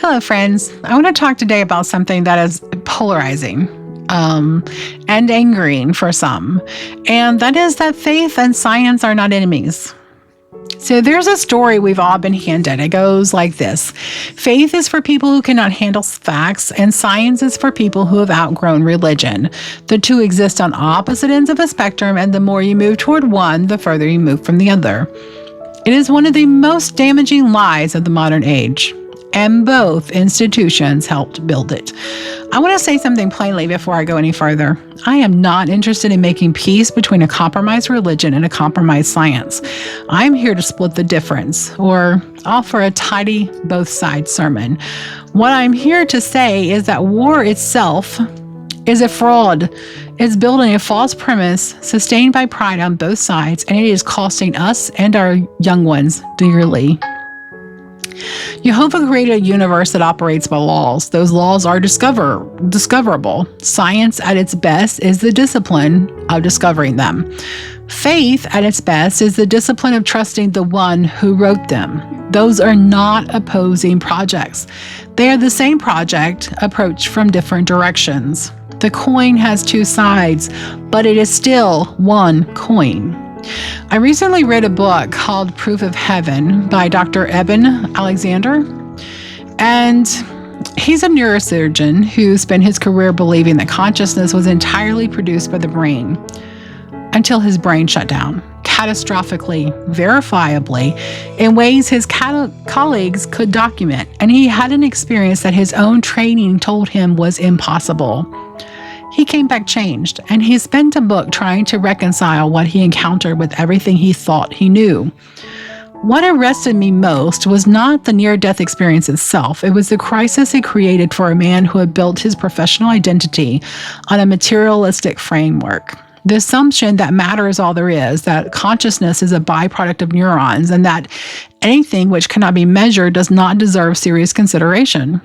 Hello, friends. I want to talk today about something that is polarizing and angering for some, and that is that faith and science are not enemies. So there's a story we've all been handed. It goes like this. Faith is for people who cannot handle facts, and science is for people who have outgrown religion. The two exist on opposite ends of a spectrum, and the more you move toward one, the further you move from the other. It is one of the most damaging lies of the modern age, and both institutions helped build it. I want to say something plainly before I go any further. I am not interested in making peace between a compromised religion and a compromised science. I'm here to split the difference, or offer a tidy both sides sermon. What I'm here to say is that war itself is a fraud. It's built on a false premise, sustained by pride on both sides, and it is costing us and our young ones dearly. Jehovah created a universe that operates by laws. Those laws are discoverable. Science at its best is the discipline of discovering them. Faith at its best is the discipline of trusting the one who wrote them. Those are not opposing projects. They are the same project approached from different directions. The coin has two sides, but it is still one coin. I recently read a book called Proof of Heaven by Dr. Eben Alexander, and he's a neurosurgeon who spent his career believing that consciousness was entirely produced by the brain until his brain shut down, catastrophically, verifiably, in ways his colleagues could document, and he had an experience that his own training told him was impossible. He came back changed, and he spent a book trying to reconcile what he encountered with everything he thought he knew. What arrested me most was not the near-death experience itself. It was the crisis it created for a man who had built his professional identity on a materialistic framework. The assumption that matter is all there is, that consciousness is a byproduct of neurons, and that anything which cannot be measured does not deserve serious consideration.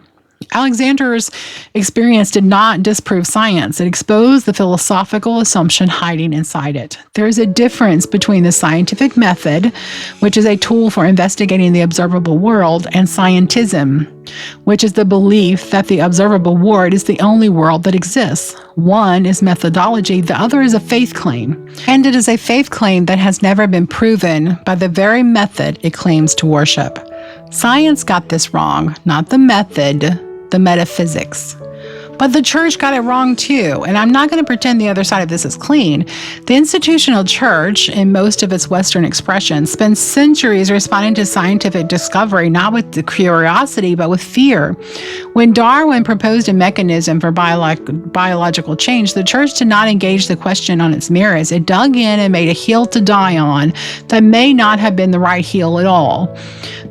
Alexander's experience did not disprove science. It exposed the philosophical assumption hiding inside it. There is a difference between the scientific method, which is a tool for investigating the observable world, and scientism, which is the belief that the observable world is the only world that exists. One is methodology, the other is a faith claim. And it is a faith claim that has never been proven by the very method it claims to worship. Science got this wrong, not the method, the metaphysics. But the church got it wrong too, and I'm not going to pretend the other side of this is clean. The institutional church, in most of its Western expressions, spends centuries responding to scientific discovery, not with the curiosity, but with fear. When Darwin proposed a mechanism for biological change, the church did not engage the question on its merits. It dug in and made a hill to die on that may not have been the right hill at all.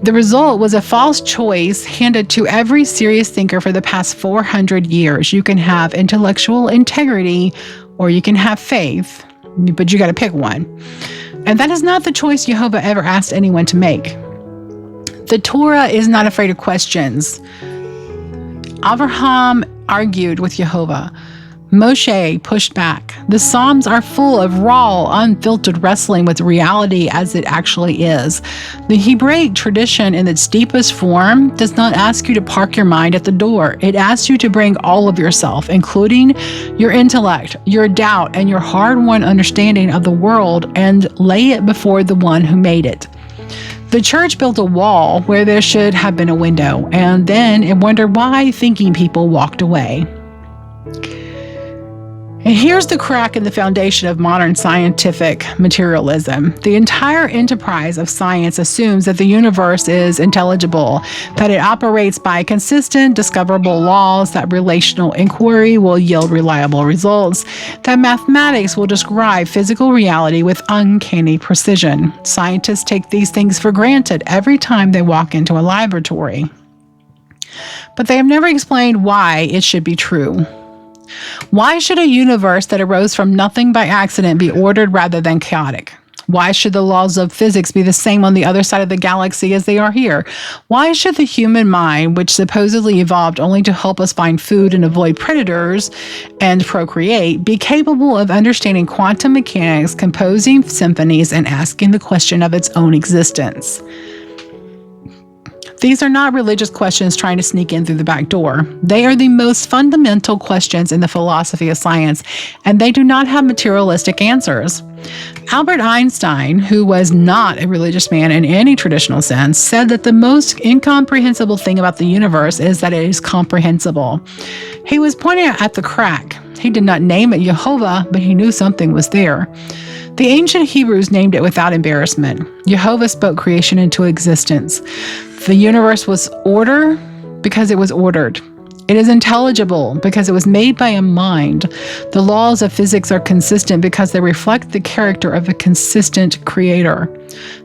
The result was a false choice handed to every serious thinker for the past 400 years. You can have intellectual integrity or you can have faith, but you got to pick one. And that is not the choice Jehovah ever asked anyone to make. The Torah is not afraid of questions. Abraham argued with Jehovah. Moshe pushed back. The Psalms are full of raw, unfiltered wrestling with reality as it actually is. The Hebraic tradition in its deepest form does not ask you to park your mind at the door. It asks you to bring all of yourself, including your intellect, your doubt, and your hard-won understanding of the world, and lay it before the one who made it. The church built a wall where there should have been a window, and then it wondered why thinking people walked away. And here's the crack in the foundation of modern scientific materialism. The entire enterprise of science assumes that the universe is intelligible, that it operates by consistent, discoverable laws, that relational inquiry will yield reliable results, that mathematics will describe physical reality with uncanny precision. Scientists take these things for granted every time they walk into a laboratory. But they have never explained why it should be true. Why should a universe that arose from nothing by accident be ordered rather than chaotic? Why should the laws of physics be the same on the other side of the galaxy as they are here? Why should the human mind, which supposedly evolved only to help us find food and avoid predators and procreate, be capable of understanding quantum mechanics, composing symphonies, and asking the question of its own existence? These are not religious questions trying to sneak in through the back door. They are the most fundamental questions in the philosophy of science, and they do not have materialistic answers. Albert Einstein, who was not a religious man in any traditional sense, said that the most incomprehensible thing about the universe is that it is comprehensible. He was pointing at the crack. He did not name it Jehovah, but he knew something was there. The ancient Hebrews named it without embarrassment. Jehovah spoke creation into existence. The universe was order because it was ordered. It is intelligible because it was made by a mind. The laws of physics are consistent because they reflect the character of a consistent creator.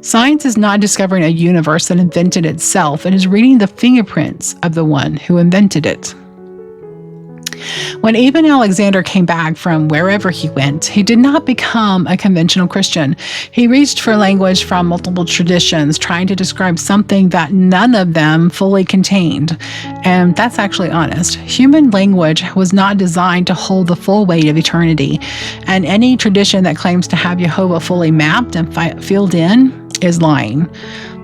Science is not discovering a universe that invented itself. It is reading the fingerprints of the one who invented it. When Eben Alexander came back from wherever he went, he did not become a conventional Christian. He reached for language from multiple traditions, trying to describe something that none of them fully contained. And that's actually honest. Human language was not designed to hold the full weight of eternity. And any tradition that claims to have Jehovah fully mapped and filled in is lying.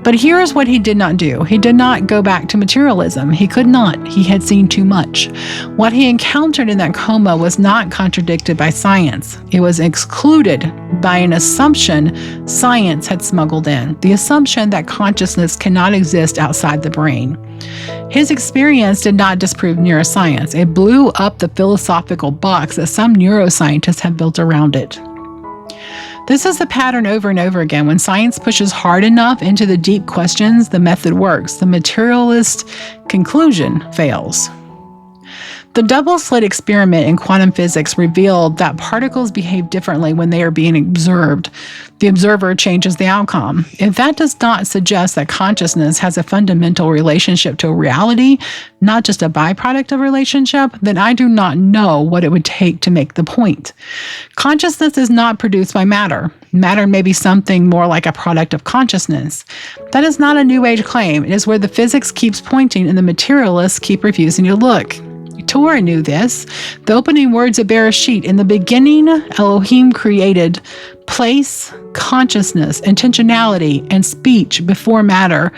But here's what he did not do. He did not go back to materialism. He could not. He had seen too much. What he encountered in that coma was not contradicted by science. It was excluded by an assumption science had smuggled in, the assumption that consciousness cannot exist outside the brain. His experience did not disprove neuroscience. It blew up the philosophical box that some neuroscientists have built around it. This is the pattern over and over again. When science pushes hard enough into the deep questions, the method works. The materialist conclusion fails. The double-slit experiment in quantum physics revealed that particles behave differently when they are being observed. The observer changes the outcome. If that does not suggest that consciousness has a fundamental relationship to reality, not just a byproduct of relationship, then I do not know what it would take to make the point. Consciousness is not produced by matter. Matter may be something more like a product of consciousness. That is not a New Age claim. It is where the physics keeps pointing and the materialists keep refusing to look. Torah knew this. The opening words of Bereshit, in the beginning, Elohim created place, consciousness, intentionality, and speech before matter.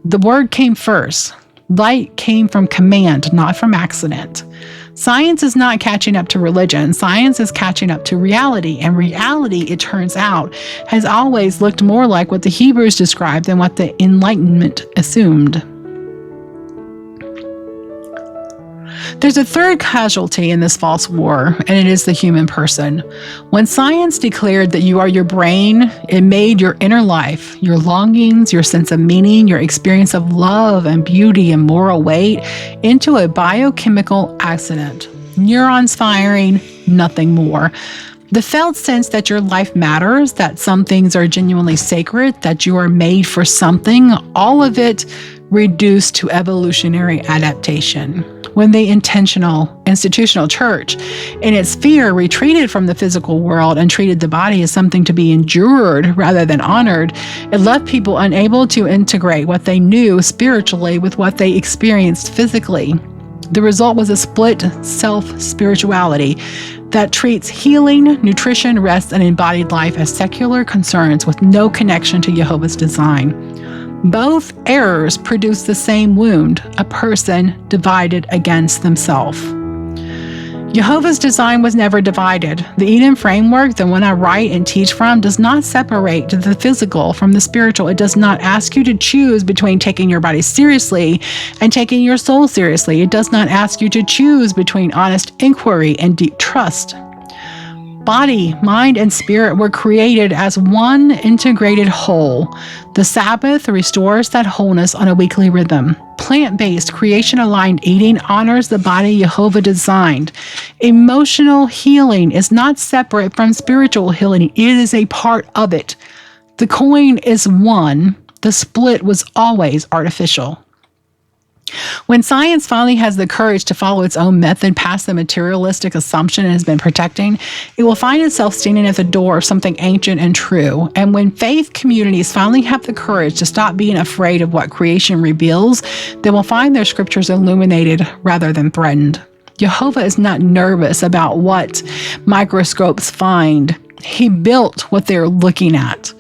The word came first. Light came from command, not from accident. Science is not catching up to religion. Science is catching up to reality. And reality, it turns out, has always looked more like what the Hebrews described than what the Enlightenment assumed. There's a third casualty in this false war, and it is the human person. When science declared that you are your brain, it made your inner life, your longings, your sense of meaning, your experience of love and beauty and moral weight into a biochemical accident. Neurons firing, nothing more. The felt sense that your life matters, that some things are genuinely sacred, that you are made for something, all of it reduced to evolutionary adaptation. When the institutional church, in its fear, retreated from the physical world and treated the body as something to be endured rather than honored, it left people unable to integrate what they knew spiritually with what they experienced physically. The result was a split self-spirituality that treats healing, nutrition, rest, and embodied life as secular concerns with no connection to Jehovah's design. Both errors produce the same wound, a person divided against themselves. Jehovah's design was never divided. The Eden framework, the one I write and teach from, does not separate the physical from the spiritual. It does not ask you to choose between taking your body seriously and taking your soul seriously. It does not ask you to choose between honest inquiry and deep trust. Body, mind, and spirit were created as one integrated whole. The Sabbath restores that wholeness on a weekly rhythm. Plant-based, creation-aligned eating honors the body Jehovah designed. Emotional healing is not separate from spiritual healing. It is a part of it. The coin is one. The split was always artificial. When science finally has the courage to follow its own method past the materialistic assumption it has been protecting, it will find itself standing at the door of something ancient and true. And when faith communities finally have the courage to stop being afraid of what creation reveals, they will find their scriptures illuminated rather than threatened. Jehovah is not nervous about what microscopes find. He built what they're looking at.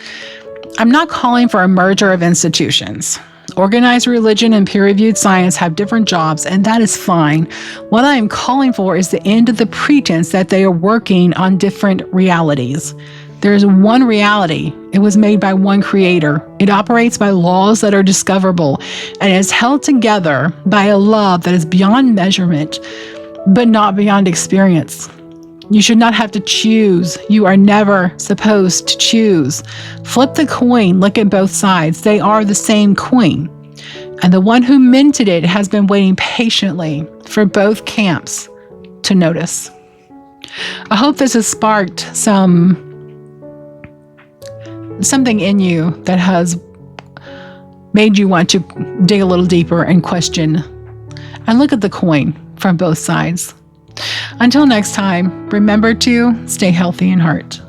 I'm not calling for a merger of institutions. Organized religion and peer-reviewed science have different jobs, and that is fine. What I am calling for is the end of the pretense that they are working on different realities. There is one reality. It was made by one creator. It operates by laws that are discoverable and is held together by a love that is beyond measurement, but not beyond experience. You should not have to choose. You are never supposed to choose. Flip the coin. Look at both sides. They are the same coin. And the one who minted it has been waiting patiently for both camps to notice. I hope this has sparked something in you that has made you want to dig a little deeper and question and look at the coin from both sides. Until next time, remember to stay healthy in heart.